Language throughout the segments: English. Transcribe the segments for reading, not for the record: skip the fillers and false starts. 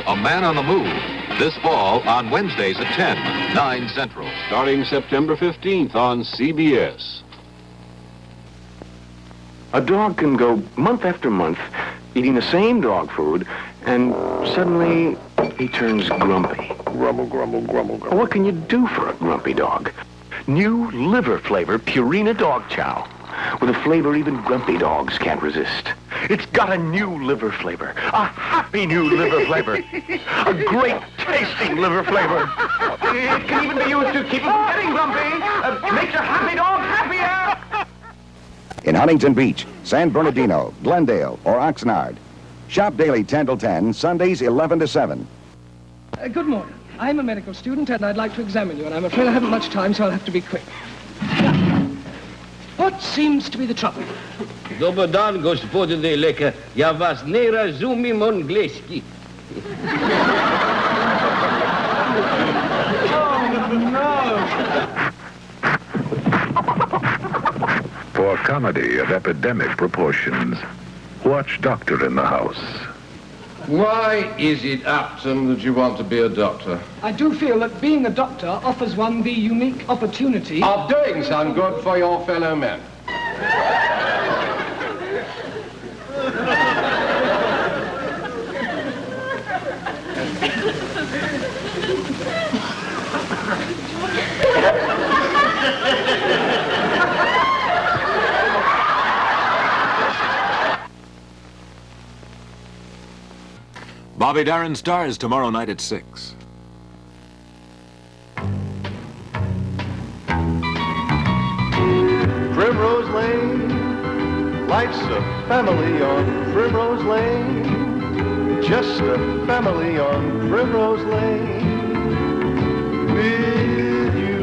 A Man on the Move, this fall on Wednesdays at 10, 9 Central. Starting September 15th on CBS. A dog can go month after month eating the same dog food, and suddenly he turns grumpy. Grumble, grumble, grumble, grumble. What can you do for a grumpy dog? New liver flavor Purina Dog Chow, with a flavor even grumpy dogs can't resist. It's got a new liver flavor, a happy new liver flavor, a great tasting liver flavor. It can even be used to keep him from getting grumpy. Makes a happy dog happier. In Huntington Beach, San Bernardino, Glendale, or Oxnard. Shop daily 10 till 10, Sundays 11 to 7. Good morning. I'm a medical student and I'd like to examine you, and I'm afraid I haven't much time, so I'll have to be quick. What seems to be the trouble? Dobar dan, gospodine lekar. Ja vas ne razumim angleški. For comedy of epidemic proportions, watch Doctor in the House. Why is it, Upton, that you want to be a doctor? I do feel that being a doctor offers one the unique opportunity Of doing some good for your fellow men. Bobby Darin stars tomorrow night at 6. Primrose Lane, life's a family on Primrose Lane. Just a family on Primrose Lane. With you.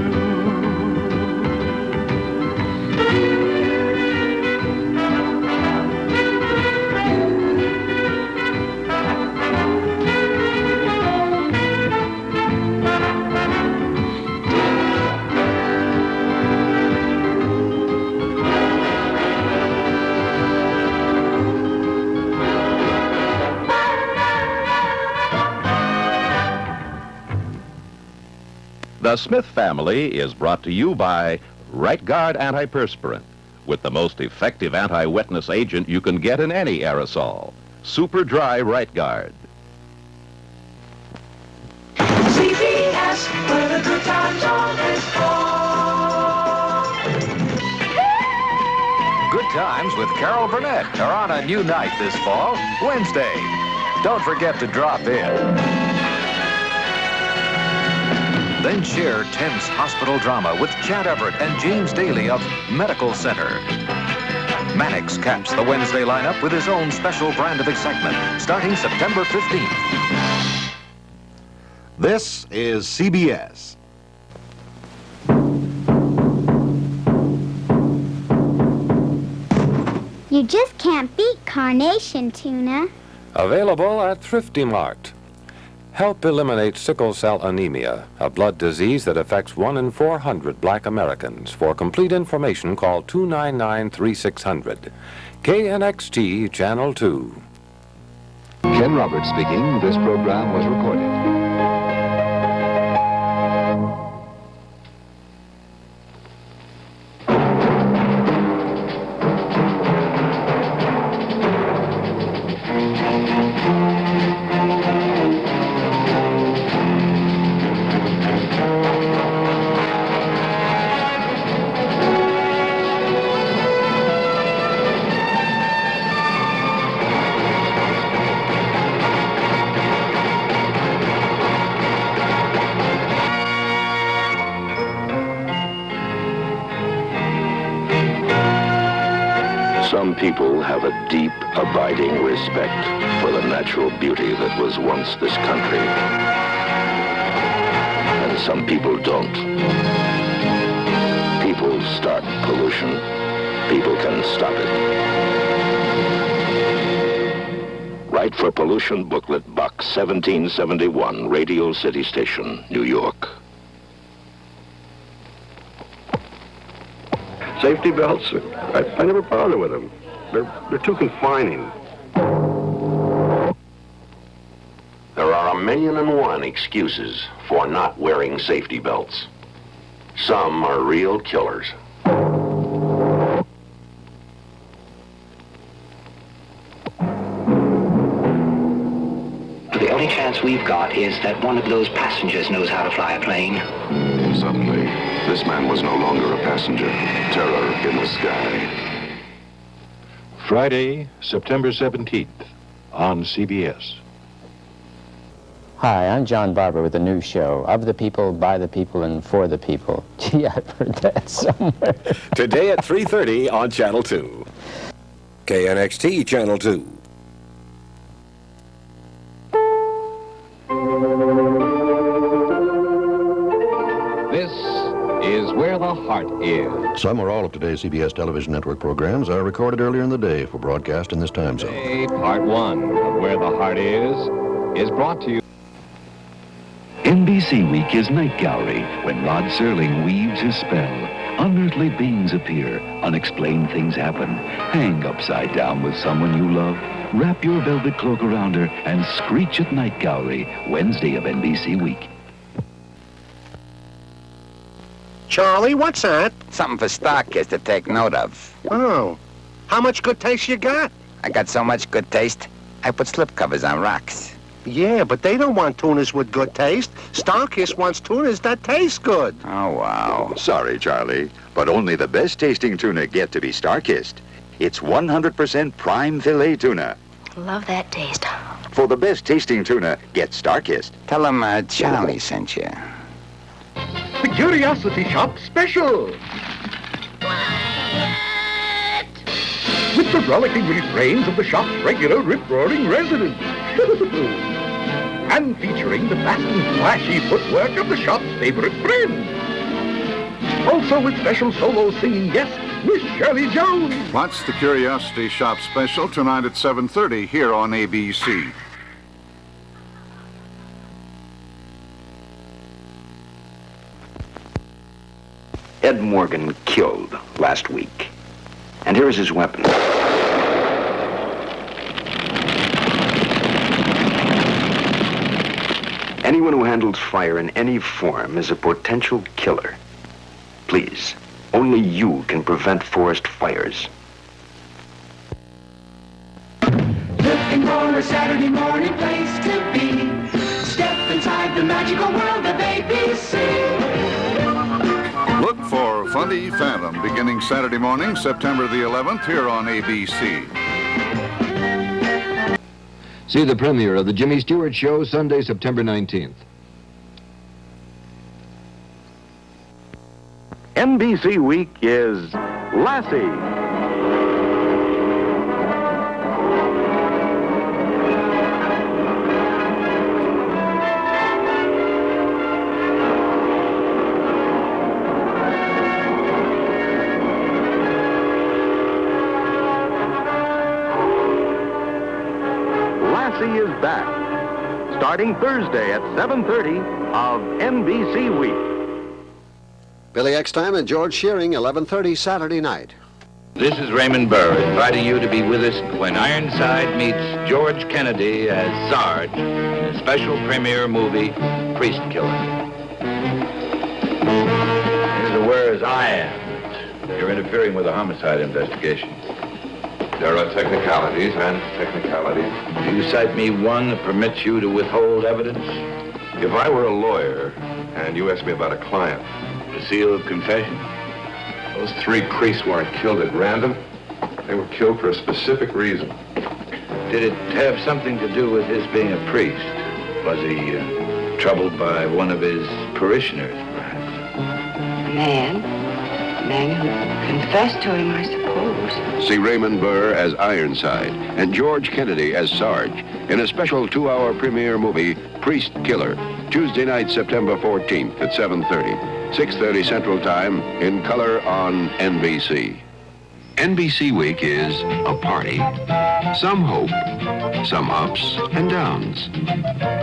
The Smith family is brought to you by Right Guard Antiperspirant, with the most effective anti-wetness agent you can get in any aerosol. Super Dry Right Guard. CBS, where the good times always fall. Good Times with Carol Burnett are on a new night this fall, Wednesday. Don't forget to drop in. Then share tense hospital drama with Chad Everett and James Daly of Medical Center. Mannix caps the Wednesday lineup with his own special brand of excitement, starting September 15th. This is CBS. You just can't beat carnation tuna. Available at Thrifty Mart. Help eliminate sickle cell anemia, a blood disease that affects 1 in 400 black Americans. For complete information, call 299-3600. KNXT Channel 2. Ken Roberts speaking. This program was recorded. Some people have a deep, abiding respect for the natural beauty that was once this country. And some people don't. People start pollution. People can stop it. Write for Pollution Booklet, Box 1771, Radio City Station, New York. Safety belts, I never bother with them. They're too confining. There are a 1,000,001 excuses for not wearing safety belts. Some are real killers. The only chance we've got is that one of those passengers knows how to fly a plane. Suddenly, this man was no longer a passenger. Terror in the sky. Friday, September 17th on CBS. Hi, I'm John Barber with a new show, Of the People, By the People, and For the People. Gee, I've heard that somewhere. Today at 3:30 on Channel 2. KNXT Channel 2. This is Where the Heart Is. Some or all of today's CBS television network programs are recorded earlier in the day for broadcast in this time zone. Today, part one of Where the Heart is brought to you. NBC Week is Night Gallery, when Rod Serling weaves his spell. Unearthly beings appear, unexplained things happen. Hang upside down with someone you love, wrap your velvet cloak around her, and screech at Night Gallery, Wednesday of NBC Week. Charlie, what's that? Something for Starkist to take note of. Oh, how much good taste you got? I got so much good taste, I put slipcovers on rocks. Yeah, but they don't want tunas with good taste. Starkist wants tunas that taste good. Oh, wow. Sorry, Charlie, but only the best-tasting tuna get to be Starkist. It's 100% prime filet tuna. Love that taste. For the best-tasting tuna, get Starkist. Tell them Charlie sent you. The Curiosity Shop Special! With the rollicking refrains of the shop's regular rip-roaring residents. And featuring the fast and flashy footwork of the shop's favorite friend. Also with special solo singing guest, Miss Shirley Jones. Watch the Curiosity Shop Special tonight at 7:30 here on ABC. Ed Morgan killed last week. And here is his weapon. Anyone who handles fire in any form is a potential killer. Please, only you can prevent forest fires. Looking for a Saturday morning place to be. Step inside the magical world of ABC. Look for Funny Phantom beginning Saturday morning, September the 11th, here on ABC. See the premiere of The Jimmy Stewart Show Sunday, September 19th. NBC Week is Lassie. Is back, starting Thursday at 7:30 of NBC Week. Billy Eckstein and George Shearing, 11:30 Saturday night. This is Raymond Burr inviting you to be with us when Ironside meets George Kennedy as Sarge in a special premiere movie, Priest Killer. Here's a whereas I am. You're interfering with a homicide investigation. There are technicalities and technicalities. Do you cite me one that permits you to withhold evidence? If I were a lawyer and you asked me about a client. A seal of confession? Those 3 priests weren't killed at random. They were killed for a specific reason. Did it have something to do with his being a priest? Was he troubled by one of his parishioners, perhaps? A man who confessed to him, I suppose. See Raymond Burr as Ironside and George Kennedy as Sarge in a special 2-hour premiere movie, Priest Killer, Tuesday night, September 14th at 7:30, 6:30 Central Time, in color on NBC. NBC Week is a party. Some hope, some ups and downs.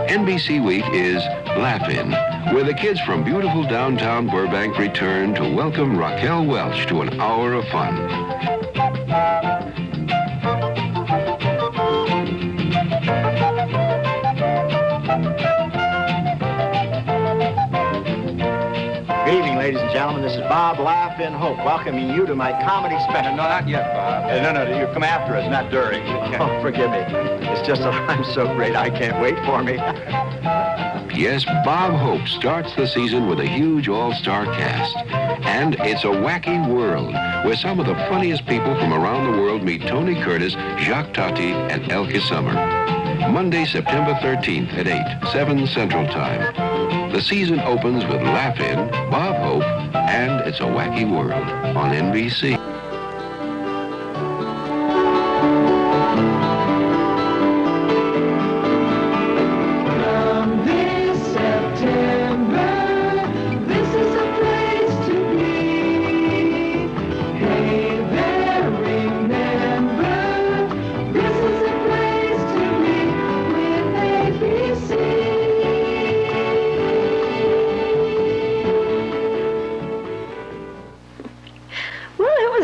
NBC Week is Laugh-In, where the kids from beautiful downtown Burbank return to welcome Raquel Welch to an hour of fun. gentlemen, this is Bob Laugh in Hope, welcoming you to my comedy special. No, not yet, Bob. No, you come after us, not during. Oh, forgive me. It's just that I'm so great, I can't wait for me. Yes, Bob Hope starts the season with a huge all-star cast. And it's a wacky world where some of the funniest people from around the world meet Tony Curtis, Jacques Tati, and Elke Sommer. Monday, September 13th at 8, 7 Central Time. The season opens with Laugh-In, Bob Hope, and It's a Wacky World on NBC.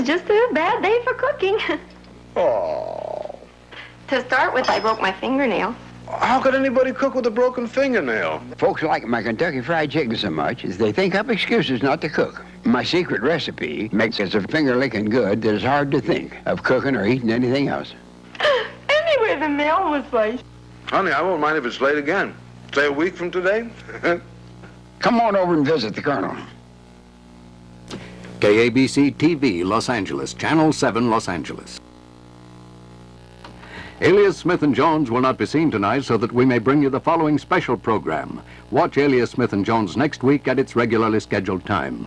Just a bad day for cooking. Oh. To start with, I broke my fingernail. How could anybody cook with a broken fingernail? Folks like my Kentucky Fried Chicken so much is they think up excuses not to cook. My secret recipe makes it so finger-licking good that it's hard to think of cooking or eating anything else. Anyway, the mail was late. Honey, I won't mind if it's late again. Say a week from today. Come on over and visit the Colonel. KABC-TV, Los Angeles, Channel 7, Los Angeles. Alias Smith & Jones will not be seen tonight, so that we may bring you the following special program. Watch Alias Smith & Jones next week at its regularly scheduled time.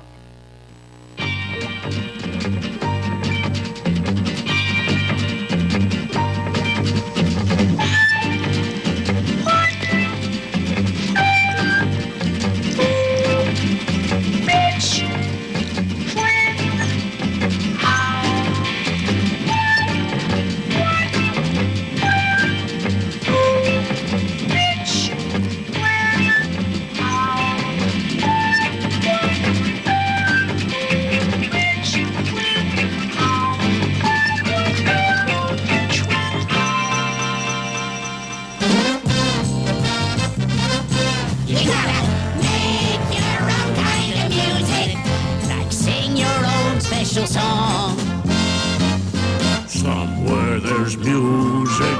Song. Somewhere there's music.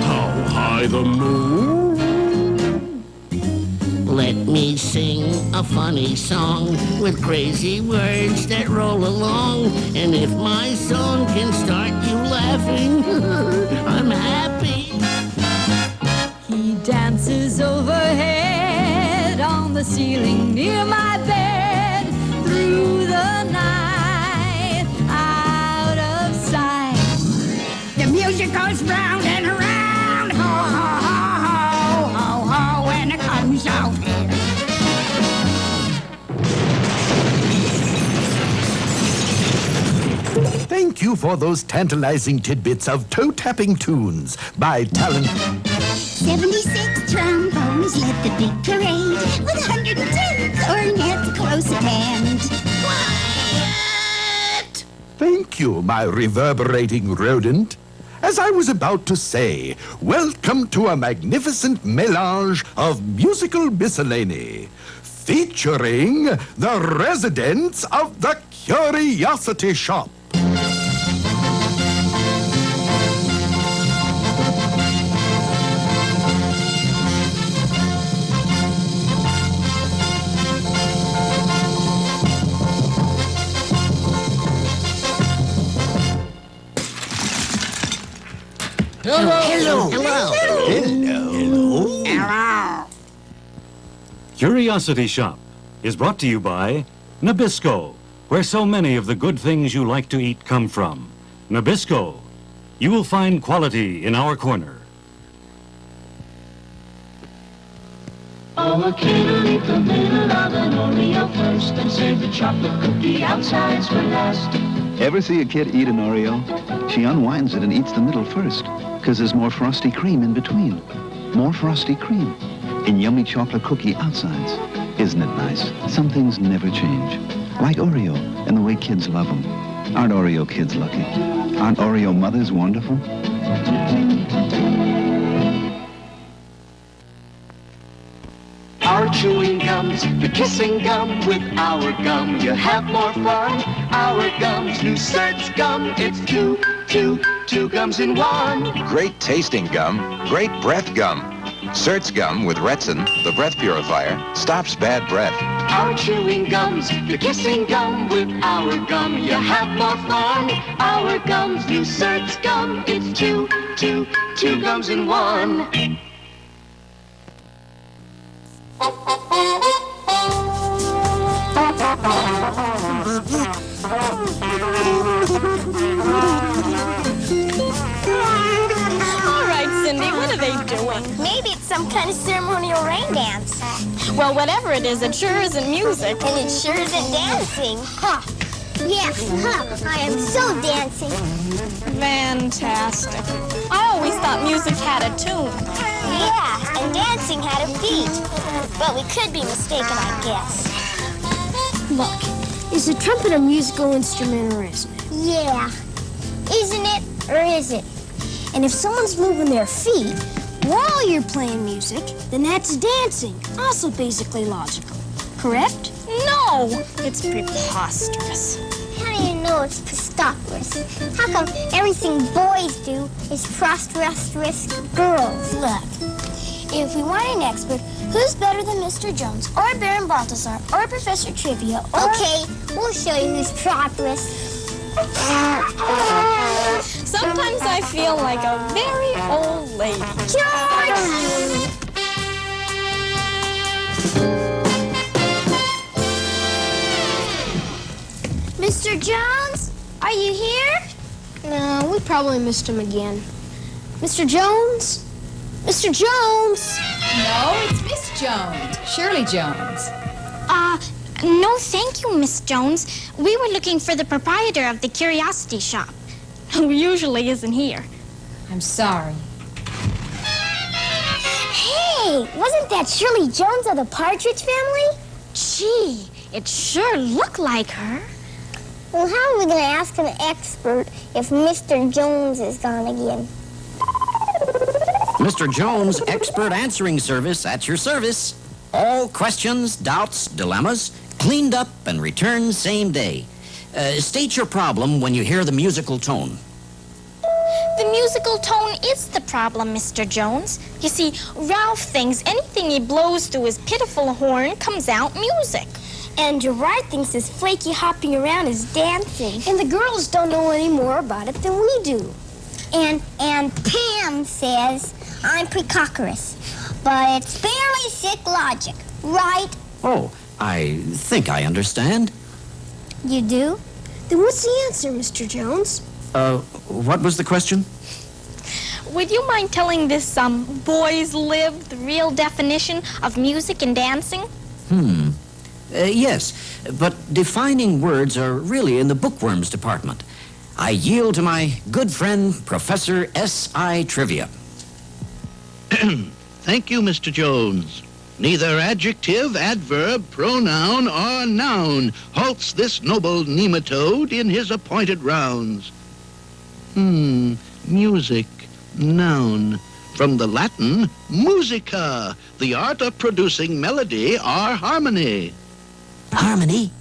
How high the moon? Let me sing a funny song with crazy words that roll along. And if my song can start you laughing, I'm happy. He dances overhead on the ceiling near my bed through the night. The music goes round and around, ho, ho, ho, ho, ho, ho, when it comes out. Thank you for those tantalizing tidbits of toe-tapping tunes by talent. 76 trombones led the big parade with 110 cornets close at hand. Quiet! Thank you, my reverberating rodent. As I was about to say, welcome to a magnificent mélange of musical miscellany, featuring the residents of the Curiosity Shop. Hello. Hello. Curiosity Shop is brought to you by Nabisco, where so many of the good things you like to eat come from. Nabisco, you will find quality in our corner. Oh, a kid will eat the middle of an Oreo first and save the chocolate cookie outsides for last. Ever see a kid eat an Oreo? She unwinds it and eats the middle first, because there's more frosty cream in between. More frosty cream in yummy chocolate cookie outsides. Isn't it nice? Some things never change. Like Oreo and the way kids love them. Aren't Oreo kids lucky? Aren't Oreo mothers wonderful? Our chewing gum gums, the kissing gum. With our gum, you have more fun. Our gums, new Surge gum. It's two gums in one. Great tasting gum, great breath gum. Surge gum with Retsin, the breath purifier, stops bad breath. Our chewing gums, the kissing gum. With our gum, you have more fun. Our gums, new Surge gum. It's two gums in one. Cindy, what are they doing? Maybe it's some kind of ceremonial rain dance. Well, whatever it is, it sure isn't music. And it sure isn't dancing. Huh. Yes, I am so dancing. Fantastic. I always thought music had a tune. Yeah, and dancing had a beat. But we could be mistaken, I guess. Look, is the trumpet a musical instrument or isn't it? Yeah. Isn't it or is it? And if someone's moving their feet while you're playing music, then that's dancing. Also basically logical. Correct? No, it's preposterous. How do you know it's preposterous? How come everything boys do is preposterous girls? Look, if we want an expert, who's better than Mr. Jones, or Baron Balthazar, or Professor Trivia, or... Okay, we'll show you who's preposterous. Sometimes I feel like a very old lady. George! Mr. Jones, are you here? No, we probably missed him again. Mr. Jones? Mr. Jones? No, it's Miss Jones. Shirley Jones. No, thank you, Miss Jones. We were looking for the proprietor of the curiosity shop, who usually isn't here. I'm sorry. Hey, wasn't that Shirley Jones of the Partridge Family? Gee, it sure looked like her. Well, how are we going to ask an expert if Mr. Jones is gone again? Mr. Jones, expert answering service at your service. All questions, doubts, dilemmas, cleaned up and returned same day. State your problem when you hear the musical tone. The musical tone is the problem, Mr. Jones. You see, Ralph thinks anything he blows through his pitiful horn comes out music. And Gerard thinks his flaky hopping around is dancing. And the girls don't know any more about it than we do. And Pam says I'm precocerous. But it's fairly sick logic, right? Oh, I think I understand. You do? Then what's the answer, Mr. Jones? What was the question? Would you mind telling this, boys live, the real definition of music and dancing? Yes, but defining words are really in the bookworms department. I yield to my good friend, Professor S.I. Trivia. Thank you, Mr. Jones. Neither adjective, adverb, pronoun, or noun halts this noble nematode in his appointed rounds. Music, noun. From the Latin, musica, the art of producing melody or harmony. Harmony?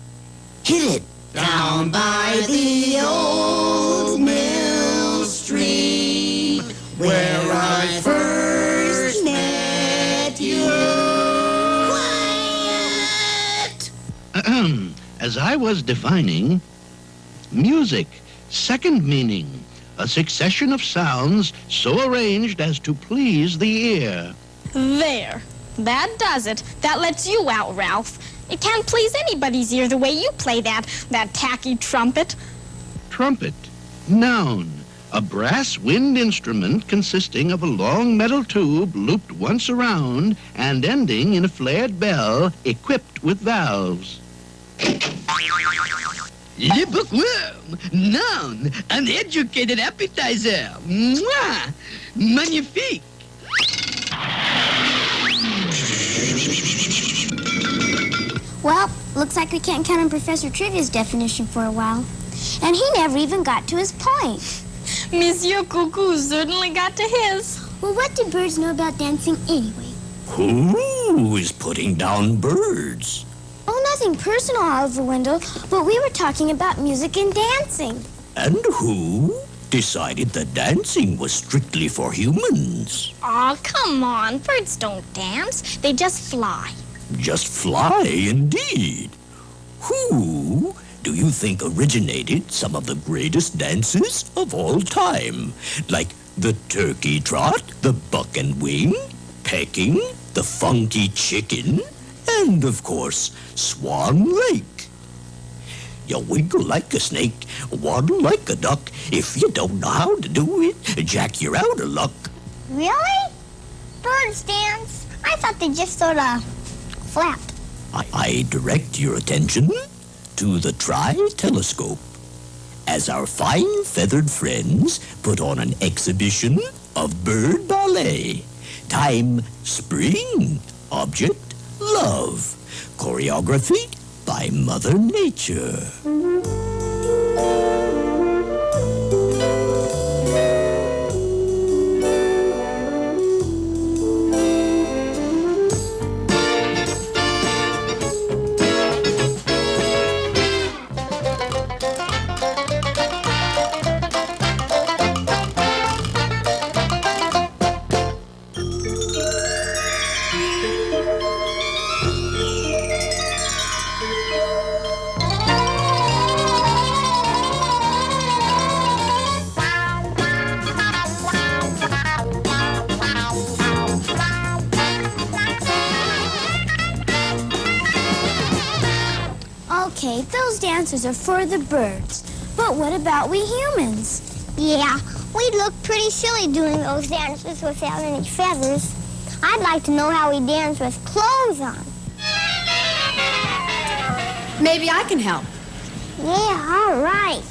Hit it! Down by the old mill stream, where I first met you. Quiet! As I was defining, music, second meaning, a succession of sounds so arranged as to please the ear. There. That does it. That lets you out, Ralph. It can't please anybody's ear the way you play that tacky trumpet. Trumpet, noun, a brass wind instrument consisting of a long metal tube looped once around and ending in a flared bell equipped with valves. Le bookworm, noun, an educated appetizer. Mwah! Magnifique! Well, looks like we can't count on Professor Trivia's definition for a while. And he never even got to his point. Monsieur Cuckoo certainly got to his. Well, what do birds know about dancing anyway? Who is putting down birds? Oh, nothing personal out of the window, but we were talking about music and dancing. And who decided that dancing was strictly for humans? Aw, come on. Birds don't dance. They just fly. Just fly, indeed. Who do you think originated some of the greatest dances of all time? Like the turkey trot, the buck and wing, pecking, the funky chicken, and, of course, Swan Lake. You wiggle like a snake, waddle like a duck. If you don't know how to do it, Jack, you're out of luck. Really? Birds dance? I thought they just sort of flapped. I direct your attention to the tri-telescope as our fine feathered friends put on an exhibition of bird ballet. Time, spring. Object, love. Choreography by Mother Nature. Okay, those dances are for the birds. But what about we humans? Yeah, we'd look pretty silly doing those dances without any feathers. I'd like to know how we dance with clothes on. Maybe I can help. Yeah, all right.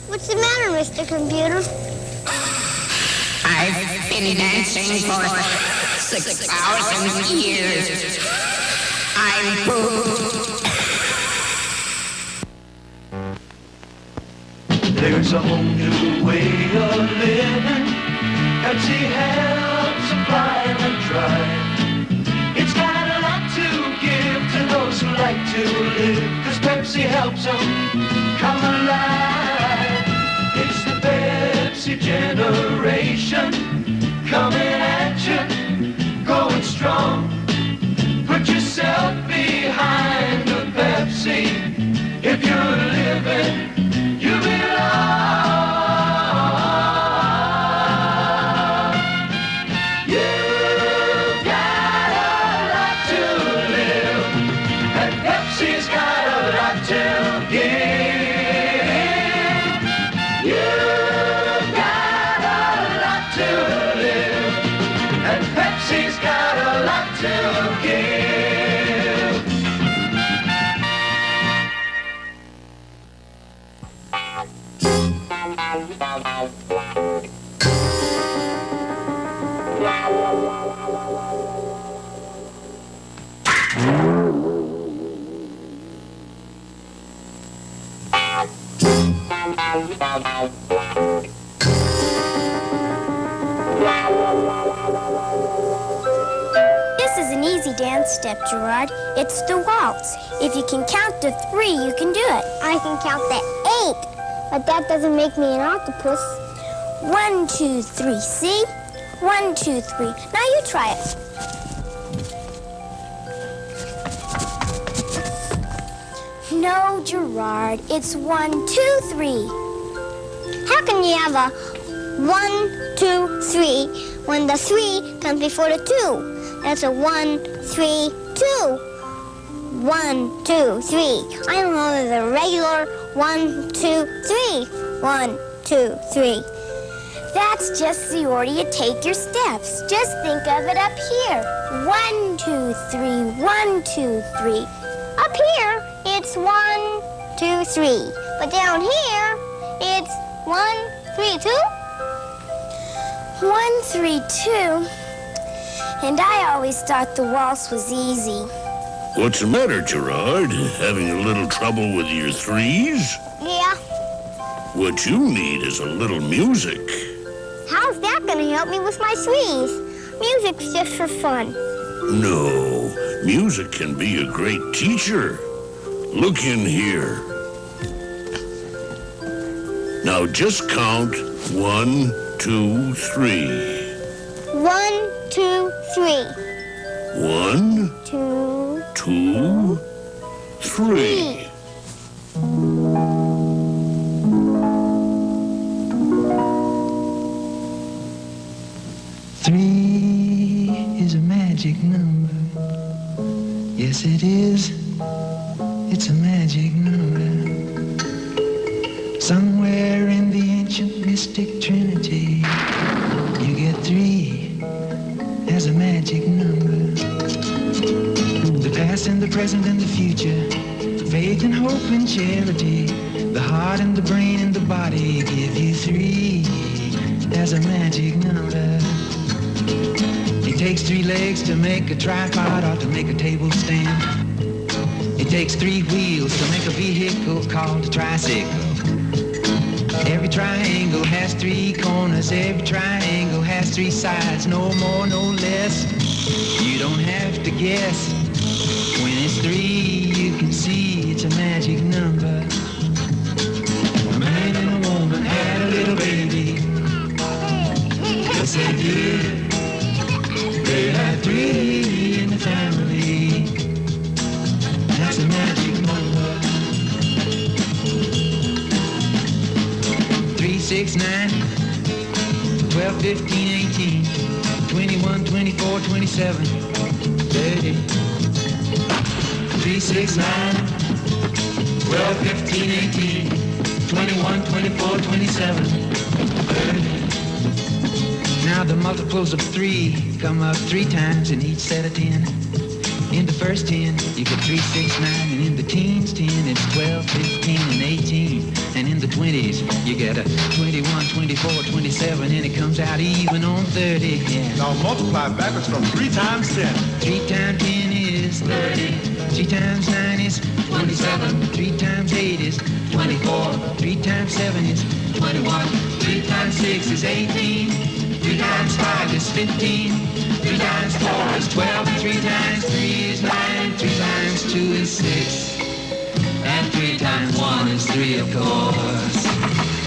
What's the matter, Mr. Computer? I've been dancing for 6,000 years. I'm pooped. There's a whole new way of living. Pepsi helps supply and drive. It's got a lot to give to those who like to live, 'cause Pepsi helps them come alive. It's the Pepsi generation coming at you, going strong. Put yourself behind the Pepsi. If you're living, you belong. You've got a lot to live, and Pepsi's got a lot to give. You've got a lot to live, and Pepsi's got a lot to give. This is an easy dance step, Gerard. It's the waltz. If you can count to 3, you can do it. I can count to 8, but that doesn't make me an octopus. 1, 2, 3, see? 1, 2, 3. Now you try it. No, Gerard. It's 1, 2, 3. How can you have a 1, 2, 3 when the 3 comes before the 2? That's a 1, 3, 2. 1, 2, 3. I don't know, there's a regular 1, 2, 3. 1, 2, 3. That's just the order you take your steps. Just think of it up here. 1, 2, 3, 1, 2, 3. Up here, it's 1, 2, 3. But down here, it's 1, 3, 2. 1, 3, 2. And I always thought the waltz was easy. What's the matter, Gerard? Having a little trouble with your threes? Yeah. What you need is a little music. How's that going to help me with my threes? Music's just for fun. No, music can be a great teacher. Look in here. Now just count 1, 2, 3. 1, 2, 3. 1, 2, 2, 3. Three is a magic number. Yes, it is. It's a magic number. Somewhere in the ancient mystic trinity, you get 3 as a magic number. The past and the present and the future, faith and hope and charity, the heart and the brain and the body give you 3 as a magic number. It takes 3 legs to make a tripod or to make a table stand. It takes 3 wheels to make a vehicle called a tricycle. Every triangle has 3 corners. Every triangle has 3 sides. No more, no less. You don't have to guess. When it's 3, you can see it's a magic number. A man and a woman had a little baby. Yes, they did. They had 3 in the family. That's a magic number. 3, 6, 9, 12, 15, 18, 21, 24, 27, 30. 3, 6, 9, 12, 15, 18, 21, 24, 27, 30. Now the multiples of 3 come up 3 times in each set of 10. In the first 10, you get 3, 6, 9, and in the teens 10, it's 12, 15, and 18. And in the 20s, you get a 21, 24, 27, and it comes out even on 30. Yeah. Now multiply backwards from 3 times 10. 3 times 10 is 30. 3 times 9 is 27. 3 times 8 is 24. 3 times 7 is 21. 3 times 6 is 18. 3 times 5 is 15. 3 times 4 is 12. 3 times 3 is 9. 3 times 2 is 6. And 3 times 1 is 3, of course.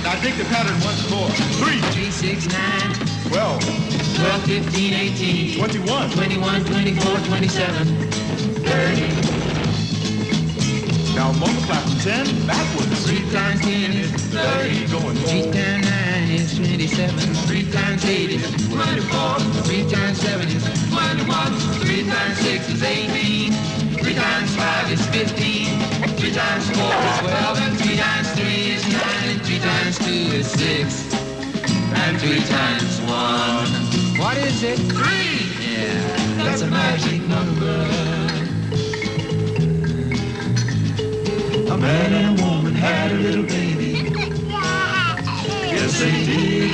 Now take the pattern once more. 3, 3, 6, 9, 12, 12, 15, 18, 21, 21, 24, 27, 30. Now multiply from 10 backwards. 3 times 10 is 30. 3 times 9 is 27. 3 times 8 is 24. 3 times 7 is 21. 3 times 6 is 18. 3 times 5 is 15. 3 times 4 is 12. And 3 times 3 is 9. And 3 times 2 is 6. And 3 times 1. What is it? 3! Yeah, that's a magic number. A man and a woman had a little baby. Yes, they did.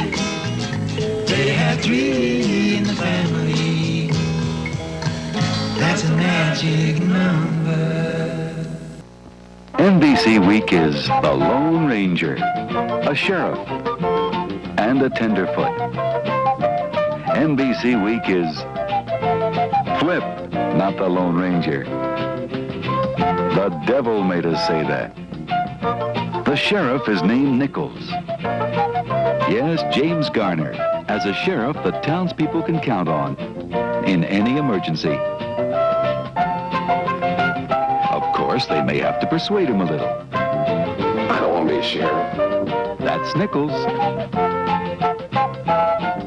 They had 3 in the family. That's a magic number. NBC Week is The Lone Ranger, a sheriff, and a tenderfoot. NBC Week is Flip, not the Lone Ranger. The devil made us say that. The sheriff is named Nichols. Yes, James Garner. As a sheriff, the townspeople can count on in any emergency. Of course, they may have to persuade him a little. I don't want to be a sheriff. That's Nichols.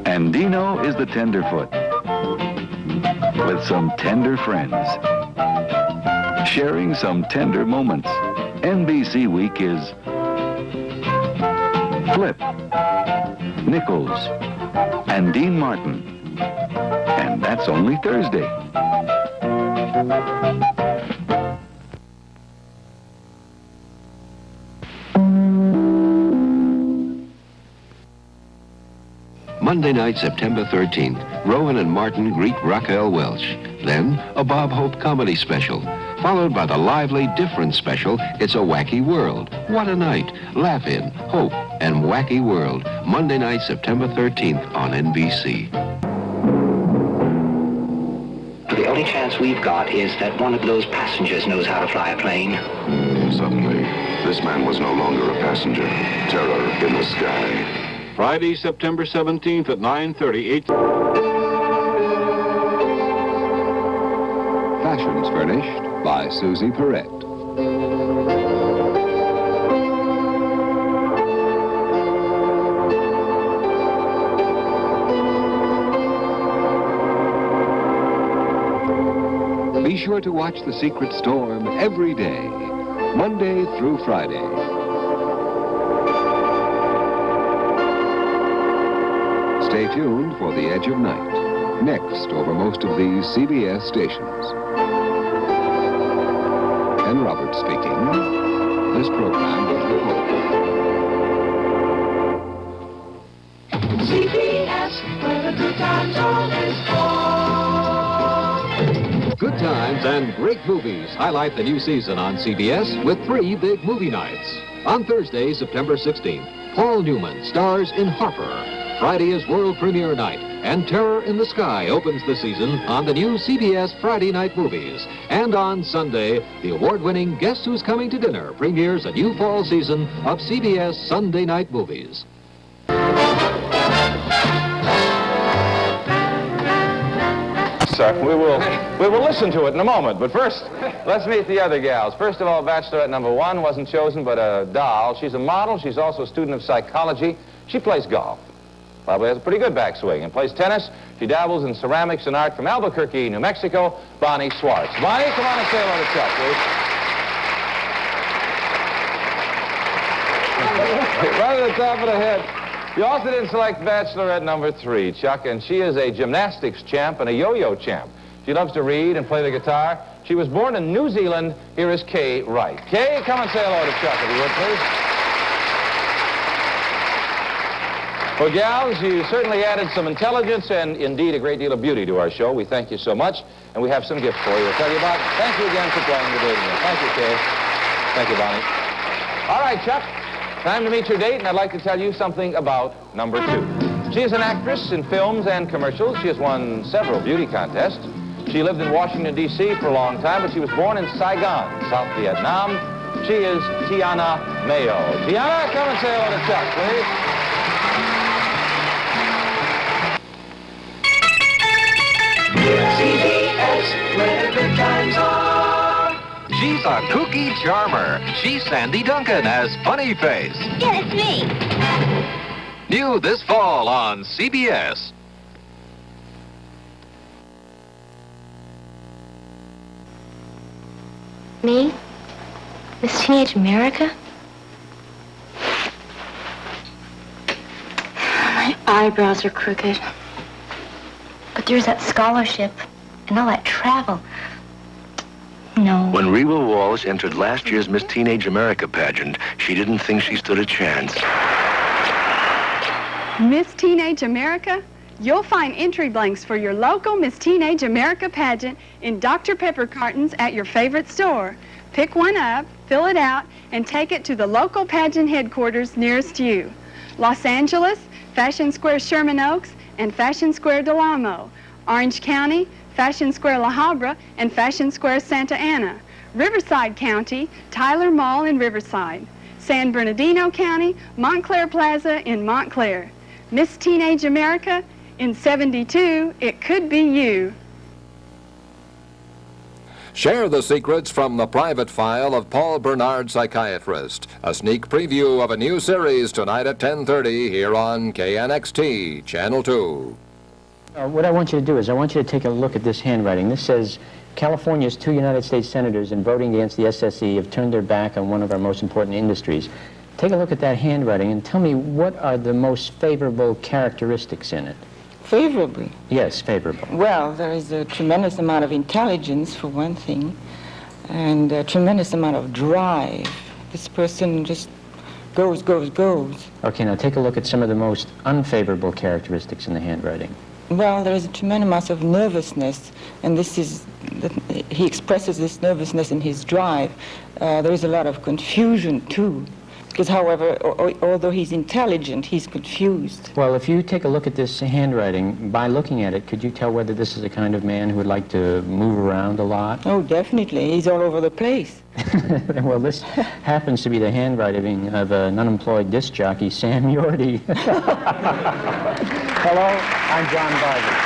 And Dino is the tenderfoot, with some tender friends, sharing some tender moments. NBC Week is Flip, Nichols, and Dean Martin. And that's only Thursday. Monday night, September 13th, Rowan and Martin greet Raquel Welch. Then, a Bob Hope comedy special, followed by the lively, different special, It's a Wacky World. What a night. Laugh in, Hope, and Wacky World. Monday night, September 13th on NBC. The only chance we've got is that one of those passengers knows how to fly a plane. Suddenly, this man was no longer a passenger. Terror in the sky. Friday, September 17th at 9:30. Fashions furnished by Susie Perrette. Be sure to watch The Secret Storm every day, Monday through Friday. Stay tuned for The Edge of Night, next over most of these CBS stations. Ken Roberts speaking. This program was recorded. CBS, where the good times always go. Good times and great movies highlight the new season on CBS with 3 big movie nights. On Thursday, September 16th, Paul Newman stars in Harper. Friday is world premiere night, and Terror in the Sky opens the season on the new CBS Friday Night Movies. And on Sunday, the award-winning Guess Who's Coming to Dinner premieres a new fall season of CBS Sunday Night Movies. Sir, we will listen to it in a moment, but first, let's meet the other gals. First of all, bachelorette number 1 wasn't chosen but a doll. She's a model. She's also a student of psychology. She plays golf. Probably has a pretty good backswing and plays tennis. She dabbles in ceramics and art. From Albuquerque, New Mexico, Bonnie Schwartz. Bonnie, come on and say hello to Chuck, please. Right at the top of the head. You also didn't select bachelorette number 3, Chuck, and she is a gymnastics champ and a yo-yo champ. She loves to read and play the guitar. She was born in New Zealand. Here is Kay Wright. Kay, come and say hello to Chuck, if you would, please. Well, gals, you certainly added some intelligence and, indeed, a great deal of beauty to our show. We thank you so much, and we have some gifts for you. We'll tell you about it. Thank you again for playing the game. Thank you, Kay. Thank you, Bonnie. All right, Chuck, time to meet your date, and I'd like to tell you something about number 2. She is an actress in films and commercials. She has won several beauty contests. She lived in Washington, D.C. for a long time, but she was born in Saigon, South Vietnam. She is Tiana Mayo. Tiana, come and say hello to Chuck, please. CBS, where the good times are. She's a kooky charmer. She's Sandy Duncan as Funny Face. Yeah, it's me. New this fall on CBS. Me? Miss Teenage America? My eyebrows are crooked. But there's that scholarship and all that travel. No. When Reba Walsh entered last year's Miss Teenage America pageant, she didn't think she stood a chance. Miss Teenage America? You'll find entry blanks for your local Miss Teenage America pageant in Dr. Pepper cartons at your favorite store. Pick one up, fill it out, and take it to the local pageant headquarters nearest you. Los Angeles, Fashion Square Sherman Oaks, and Fashion Square Del Amo. Orange County, Fashion Square La Habra, and Fashion Square Santa Ana. Riverside County, Tyler Mall in Riverside. San Bernardino County, Montclair Plaza in Montclair. Miss Teenage America, in 72, it could be you. Share the secrets from the private file of Paul Bernard, Psychiatrist. A sneak preview of a new series tonight at 10:30 here on KNXT, Channel 2. What I want you to do is I want you to take a look at this handwriting. This says, California's 2 United States senators in voting against the SSE have turned their back on one of our most important industries. Take a look at that handwriting and tell me what are the most favorable characteristics in it. Favorable? Yes, favorable. Well, there is a tremendous amount of intelligence, for one thing, and a tremendous amount of drive. This person just goes. Okay, now take a look at some of the most unfavorable characteristics in the handwriting. Well, there is a tremendous amount of nervousness, and he expresses this nervousness in his drive. There is a lot of confusion, too, because, however, although he's intelligent, he's confused. Well, if you take a look at this handwriting, by looking at it, could you tell whether this is the kind of man who would like to move around a lot? Oh, definitely. He's all over the place. Well, this happens to be the handwriting of an unemployed disc jockey, Sam Yorty. Hello, I'm John Barger.